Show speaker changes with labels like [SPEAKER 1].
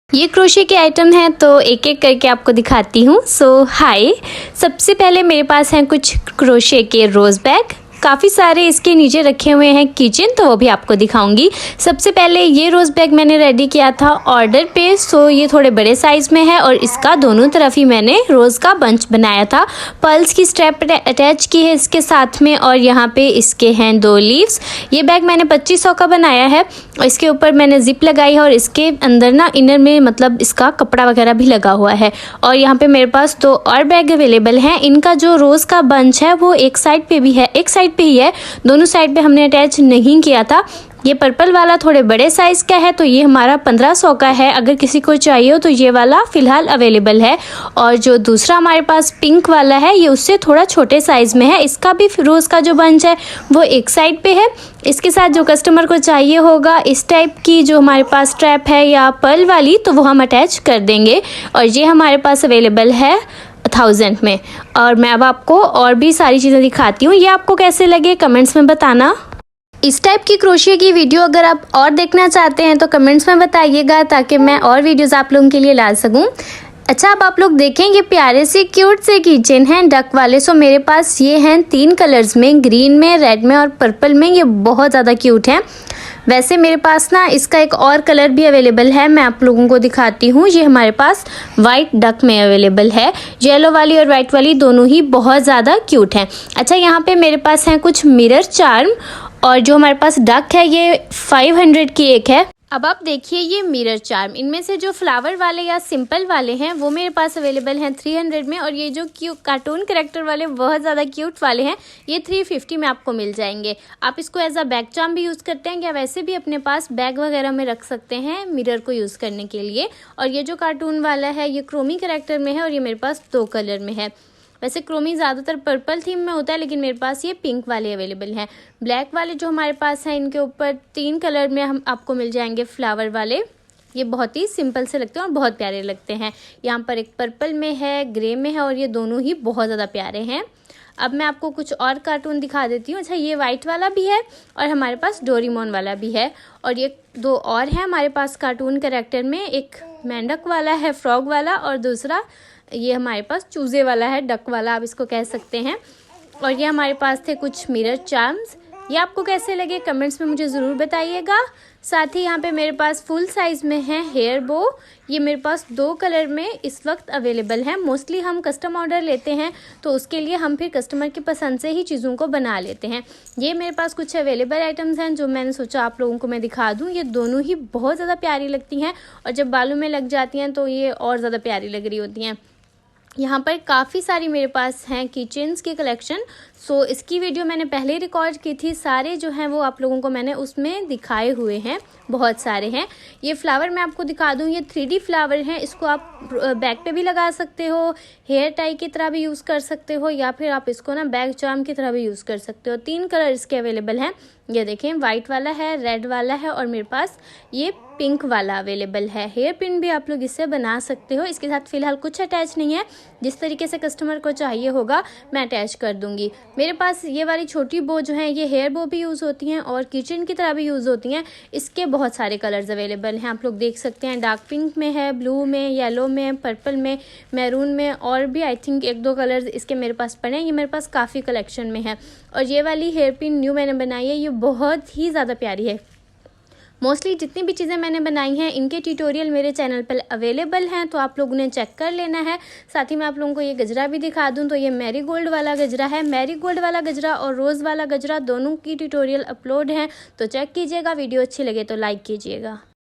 [SPEAKER 1] ये क्रोशे के आइटम हैं तो एक एक करके आपको दिखाती हूँ। सो हाय, सबसे पहले मेरे पास हैं कुछ क्रोशे के रोज़ बैग। काफ़ी सारे इसके नीचे रखे हुए हैं किचन, तो वो भी आपको दिखाऊंगी। सबसे पहले ये रोज़ बैग मैंने रेडी किया था ऑर्डर पे। सो ये थोड़े बड़े साइज़ में है और इसका दोनों तरफ ही मैंने रोज़ का बंच बनाया था। पर्ल्स की स्ट्रैप अटैच की है इसके साथ में और यहाँ पे इसके हैं 2 लीव्स। ये बैग मैंने 2500 का बनाया है और इसके ऊपर मैंने जिप लगाई है और इसके अंदर ना इनर में मतलब इसका कपड़ा वगैरह भी लगा हुआ है। और यहाँ पे मेरे पास 2 और बैग अवेलेबल हैं। इनका जो रोज़ का बंच है वो एक साइड पे भी है, एक साइड पे ही है, दोनों साइड पे हमने अटैच नहीं किया था। ये पर्पल वाला थोड़े बड़े साइज़ का है तो ये हमारा 1500 का है। अगर किसी को चाहिए हो तो ये वाला फ़िलहाल अवेलेबल है। और जो दूसरा हमारे पास पिंक वाला है ये उससे थोड़ा छोटे साइज़ में है। इसका भी रोज़ का जो बंच है वो एक साइड पे है। इसके साथ जो कस्टमर को चाहिए होगा इस टाइप की जो हमारे पास स्ट्रैप है या पर्ल वाली, तो वो हम अटैच कर देंगे। और ये हमारे पास अवेलेबल है 1000 में। और मैं अब आपको और भी सारी चीज़ें दिखाती हूँ। ये आपको कैसे लगे कमेंट्स में बताना। इस टाइप की क्रोशिया की वीडियो अगर आप और देखना चाहते हैं तो कमेंट्स में बताइएगा ताकि मैं और वीडियोस आप लोगों के लिए ला सकूं। अच्छा, अब आप लोग देखेंगे प्यारे से क्यूट से किचन हैं डक वाले। सो मेरे पास ये हैं 3 कलर्स में, ग्रीन में, रेड में और पर्पल में। ये बहुत ज़्यादा क्यूट हैं। वैसे मेरे पास ना इसका एक और कलर भी अवेलेबल है, मैं आप लोगों को दिखाती हूँ। ये हमारे पास वाइट डक में अवेलेबल है। येलो वाली और वाइट वाली दोनों ही बहुत ज़्यादा क्यूट हैं। अच्छा, यहाँ पे मेरे पास हैं कुछ मिरर चार्म और जो हमारे पास डक है ये 500 की एक है। अब आप देखिए ये मिरर चार्म, इनमें से जो फ्लावर वाले या सिंपल वाले हैं वो मेरे पास अवेलेबल हैं 300 में। और ये जो क्यूट कार्टून कैरेक्टर वाले बहुत ज़्यादा क्यूट वाले हैं ये 350 में आपको मिल जाएंगे। आप इसको एज अ बैग चार्म भी यूज़ करते हैं या वैसे भी अपने पास बैग वगैरह में रख सकते हैं मिरर को यूज़ करने के लिए। और ये जो कार्टून वाला है ये क्रोमी कैरेक्टर में है और ये मेरे पास 2 कलर में है। वैसे क्रोमी ज़्यादातर पर्पल थीम में होता है लेकिन मेरे पास ये पिंक वाले अवेलेबल हैं। ब्लैक वाले जो हमारे पास हैं इनके ऊपर 3 कलर में हम आपको मिल जाएंगे फ्लावर वाले। ये बहुत ही सिंपल से लगते हैं और बहुत प्यारे लगते हैं। यहाँ पर एक पर्पल में है, ग्रे में है और ये दोनों ही बहुत ज़्यादा प्यारे हैं। अब मैं आपको कुछ और कार्टून दिखा देती हूँ। अच्छा, ये वाइट वाला भी है और हमारे पास डोरेमोन वाला भी है। और ये 2 और हैं हमारे पास कार्टून कैरेक्टर में, एक मेंढक वाला है फ्रॉग वाला और दूसरा ये हमारे पास चूज़े वाला है, डक वाला आप इसको कह सकते हैं। और ये हमारे पास थे कुछ मिरर चार्म्स। ये आपको कैसे लगे कमेंट्स में मुझे ज़रूर बताइएगा। साथ ही यहाँ पे मेरे पास फुल साइज़ में है हेयर बो। ये मेरे पास 2 कलर में इस वक्त अवेलेबल हैं। मोस्टली हम कस्टम ऑर्डर लेते हैं तो उसके लिए हम फिर कस्टमर की पसंद से ही चीज़ों को बना लेते हैं। ये मेरे पास कुछ अवेलेबल आइटम्स हैं जो मैंने सोचा आप लोगों को मैं दिखा दूँ। ये दोनों ही बहुत ज़्यादा प्यारी लगती हैं और जब बालों में लग जाती हैं तो ये और ज़्यादा प्यारी लग रही होती हैं। यहाँ पर काफ़ी सारी मेरे पास हैं किचन्स की कलेक्शन। सो इसकी वीडियो मैंने पहले ही रिकॉर्ड की थी, सारे जो हैं वो आप लोगों को मैंने उसमें दिखाए हुए हैं, बहुत सारे हैं। ये फ्लावर मैं आपको दिखा दूँ, ये 3D फ्लावर हैं। इसको आप बैग पे भी लगा सकते हो, हेयर टाई की तरह भी यूज़ कर सकते हो या फिर आप इसको ना बैग चार्म की तरह भी यूज़ कर सकते हो। 3 कलर इसके अवेलेबल हैं। ये देखें, वाइट वाला है, रेड वाला है और मेरे पास ये पिंक वाला अवेलेबल है। हेयर पिन भी आप लोग इससे बना सकते हो। इसके साथ फ़िलहाल कुछ अटैच नहीं है, जिस तरीके से कस्टमर को चाहिए होगा मैं अटैच कर दूंगी। मेरे पास ये वाली छोटी बो जो है ये हेयर बो भी यूज़ होती हैं और किचन की तरह भी यूज़ होती हैं। इसके बहुत सारे कलर्स अवेलेबल हैं, आप लोग देख सकते हैं। डार्क पिंक में है, ब्लू में, येलो में, पर्पल में, मैरून में और भी आई थिंक 1-2 कलर्स इसके मेरे पास पड़े हैं। ये मेरे पास काफ़ी कलेक्शन में है। और ये वाली हेयर पिन न्यू मैंने बनाई है, ये बहुत ही ज़्यादा प्यारी है। मोस्टली जितनी भी चीज़ें मैंने बनाई हैं इनके ट्यूटोरियल मेरे चैनल पर अवेलेबल हैं, तो आप लोगों ने चेक कर लेना है। साथ ही मैं आप लोगों को ये गजरा भी दिखा दूं, तो ये मैरीगोल्ड वाला गजरा है। मैरीगोल्ड वाला गजरा और रोज़ वाला गजरा दोनों की ट्यूटोरियल अपलोड हैं, तो चेक कीजिएगा। वीडियो अच्छी लगे तो लाइक कीजिएगा।